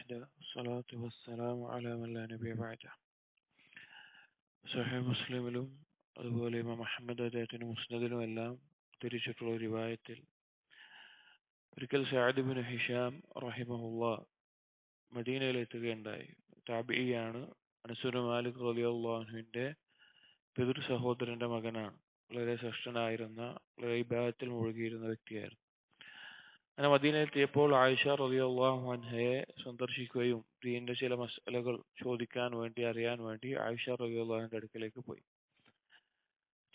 وحده الصلاة والسلام على من لا نبي بعده. സഹീഹ് മുസ്ലിമിലും അതുപോലെ ഇമാം അഹ്മദ് അദ്ദേഹത്തിന്റെ മുസ്നദിലും എല്ലാം തിരിച്ചിട്ടുള്ള ഒരു റിവായത്തിൽ ഒരിക്കൽ സഅദ് ഇബ്നു ഹിഷാം റഹിമഹുല്ലാഹ് മദീനയിൽ എത്തുകയുണ്ടായി. താബിഈയാണ്. അനസ് ബിൻ മാലിക് റളിയല്ലാഹു അൻഹുവിന്റെ പിതൃ സഹോദരന്റെ മകനാണ്. വളരെ ശ്രേഷ്ഠനായിരുന്ന, വളരെ ഇബാദത്തിൽ മുഴുകിയിരുന്ന വ്യക്തിയായിരുന്നു. അങ്ങനെ മദീനയിലെത്തിയപ്പോൾ ആയിഷ റളിയല്ലാഹു അൻഹയെ സന്ദർശിക്കുകയും ദീനിന്റെ ചില മസ്അലകൾ ചോദിക്കാൻ വേണ്ടി, അറിയാൻ വേണ്ടി ആയിഷ റളിയല്ലാഹു അൻഹയുടെ അടുക്കലേക്ക് പോയി.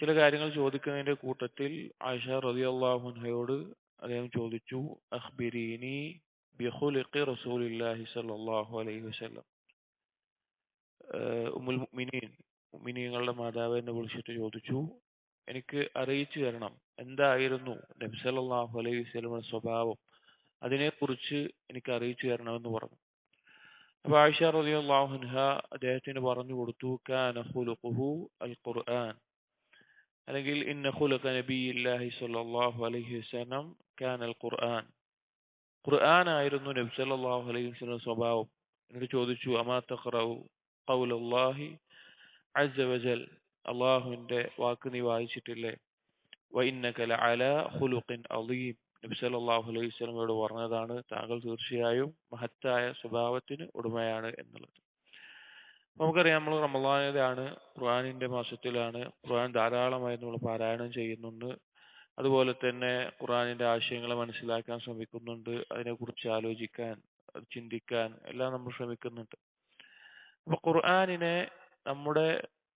ചില കാര്യങ്ങൾ ചോദിക്കുന്നതിന്റെ കൂട്ടത്തിൽ ആയിഷ റളിയല്ലാഹു അൻഹയോട് അദ്ദേഹം ചോദിച്ചു, അഖ്ബിരീനി ബിഖുലിഖി റസൂലില്ലാഹി സ്വല്ലല്ലാഹു അലൈഹി വസല്ലം. ഉമ്മുൽ മുഅ്മിനീങ്ങളുടെ മാതാവ് എന്ന് വിളിച്ചിട്ട് ചോദിച്ചു, എനിക്ക് അറിയിച്ചു തരണം, എന്തായിരുന്നു നബി സല്ലല്ലാഹു അലൈഹി വസല്ലമയുടെ സ്വഭാവം, അതിനെക്കുറിച്ച് എനിക്ക് അറിയിച്ചു തരണമെന്ന് പറഞ്ഞു. അപ്പൊ ആയിഷ റളിയല്ലാഹു അൻഹ അദ്ദേഹത്തിന് പറഞ്ഞു കൊടുത്തു, കാന ഖുലുഖുഹു അൽ ഖുർആൻ, അല്ലെങ്കിൽ ഇന്ന ഖുലുഖ നബിയില്ലാഹി സ്വല്ലല്ലാഹു അലൈഹി വസല്ലം കാന അൽ ഖുർആൻ. ഖുർആൻ ആയിരുന്നു നബി സല്ലല്ലാഹു അലൈഹി വസല്ലം സ്വഭാവം. എന്നിട്ട് ചോദിച്ചു, അമാ തഖറഉ ഖൗലല്ലാഹി അസ്സ വജൽ, അല്ലാഹുവിന്റെ വാക്ക് നീ വായിച്ചിട്ടില്ലേ? വഇന്നക ലഅലാ ഖുലുഖിൻ അളീം, നബി സല്ലല്ലാഹു അലൈഹി വസല്ലമയോട് പറഞ്ഞതാണ്, താങ്കൾ തീർച്ചയായും മഹത്തായ സ്വഭാവത്തിന് ഉടമയാണ് എന്നുള്ളത്. നമുക്കറിയാം, നമ്മൾ റമളാനിലാണ്, ഖുർആനിന്റെ മാസത്തിലാണ്. ഖുർആൻ ധാരാളമായി നമ്മൾ പാരായണം ചെയ്യുന്നുണ്ട്. അതുപോലെ തന്നെ ഖുർആനിന്റെ ആശയങ്ങളെ മനസ്സിലാക്കാൻ ശ്രമിക്കുന്നുണ്ട്. അതിനെക്കുറിച്ച് ആലോചിക്കാൻ, ചിന്തിക്കാൻ എല്ലാം നമ്മൾ ശ്രമിക്കുന്നുണ്ട്. അപ്പൊ ഖുർആനിനെ നമ്മുടെ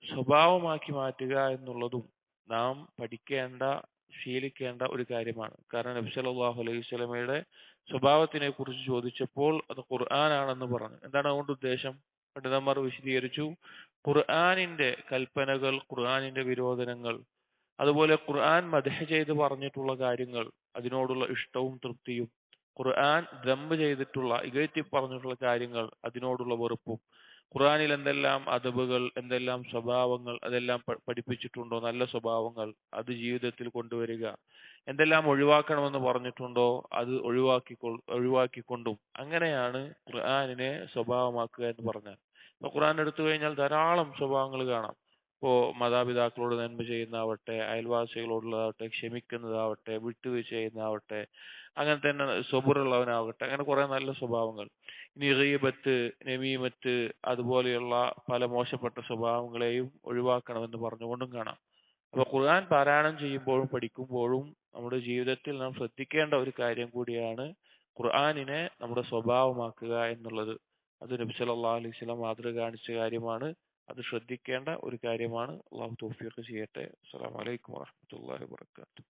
സ്വഭാവമാക്കി മാറ്റുക എന്നുള്ളതും നാം പഠിക്കേണ്ട, ശീലിക്കേണ്ട ഒരു കാര്യമാണ്. കാരണം നബി സല്ലല്ലാഹു അലൈഹി വസല്ലമയുടെ സ്വഭാവത്തിനെ കുറിച്ച് ചോദിച്ചപ്പോൾ അത് ഖുർആനാണെന്ന് പറഞ്ഞു. എന്താണ് അതുകൊണ്ട് ഉദ്ദേശം? പണ്ഡിതന്മാർ വിശദീകരിച്ചു, ഖുർആനിന്റെ കൽപ്പനകൾ, ഖുർആനിന്റെ വിരോധനങ്ങൾ, അതുപോലെ ഖുർആൻ മദ്ഹ് ചെയ്ത് പറഞ്ഞിട്ടുള്ള കാര്യങ്ങൾ, അതിനോടുള്ള ഇഷ്ടവും തൃപ്തിയും, ഖുർആൻ ദമ്മ് ചെയ്തിട്ടുള്ള, ഇകഴ്ത്തി പറഞ്ഞിട്ടുള്ള കാര്യങ്ങൾ, അതിനോടുള്ള വെറുപ്പും, ഖുർആനിൽ എന്തെല്ലാം അദബുകൾ, എന്തെല്ലാം സ്വഭാവങ്ങൾ, അതെല്ലാം പഠിപ്പിച്ചിട്ടുണ്ടോ, നല്ല സ്വഭാവങ്ങൾ, അത് ജീവിതത്തിൽ കൊണ്ടുവരിക, എന്തെല്ലാം ഒഴിവാക്കണമെന്ന് പറഞ്ഞിട്ടുണ്ടോ അത് ഒഴിവാക്കിക്കൊണ്ടും അങ്ങനെയാണ് ഖുർആനിനെ സ്വഭാവമാക്കുക എന്ന് പറഞ്ഞാൽ. ഇപ്പൊ ഖുർആൻ എടുത്തു കഴിഞ്ഞാൽ ധാരാളം സ്വഭാവങ്ങൾ കാണാം. ഇപ്പോ മാതാപിതാക്കളോട് നന്മ ചെയ്യുന്നതാവട്ടെ, അയൽവാസികളോടുള്ളതാവട്ടെ, ക്ഷമിക്കുന്നതാവട്ടെ, വിട്ടുവീഴ്ച ചെയ്യുന്നതാവട്ടെ, അങ്ങനെ തന്നെ സബുറുള്ളവനാവട്ടെ, അങ്ങനെ കുറെ നല്ല സ്വഭാവങ്ങൾ. ഇനി ഗീബത്ത്, നമീമത്ത്, അതുപോലെയുള്ള പല മോശപ്പെട്ട സ്വഭാവങ്ങളെയും ഒഴിവാക്കണമെന്ന് പറഞ്ഞുകൊണ്ടും കാണാം. അപ്പൊ ഖുർആൻ പാരായണം ചെയ്യുമ്പോഴും പഠിക്കുമ്പോഴും നമ്മുടെ ജീവിതത്തിൽ നാം ശ്രദ്ധിക്കേണ്ട ഒരു കാര്യം കൂടിയാണ് ഖുർആനിനെ നമ്മുടെ സ്വഭാവമാക്കുക എന്നുള്ളത്. അത് നബി സല്ലല്ലാഹു അലൈഹി വസല്ലം മാതൃക കാണിച്ച കാര്യമാണ്. അത് ശ്രദ്ധിക്കേണ്ട ഒരു കാര്യമാണ്. അള്ളാഹു തൗഫീഖ് ചെയ്യട്ടെ. അസ്സലാമു അലൈക്കും വറഹ്മത്തുള്ളാഹി വബറകാതുഹു.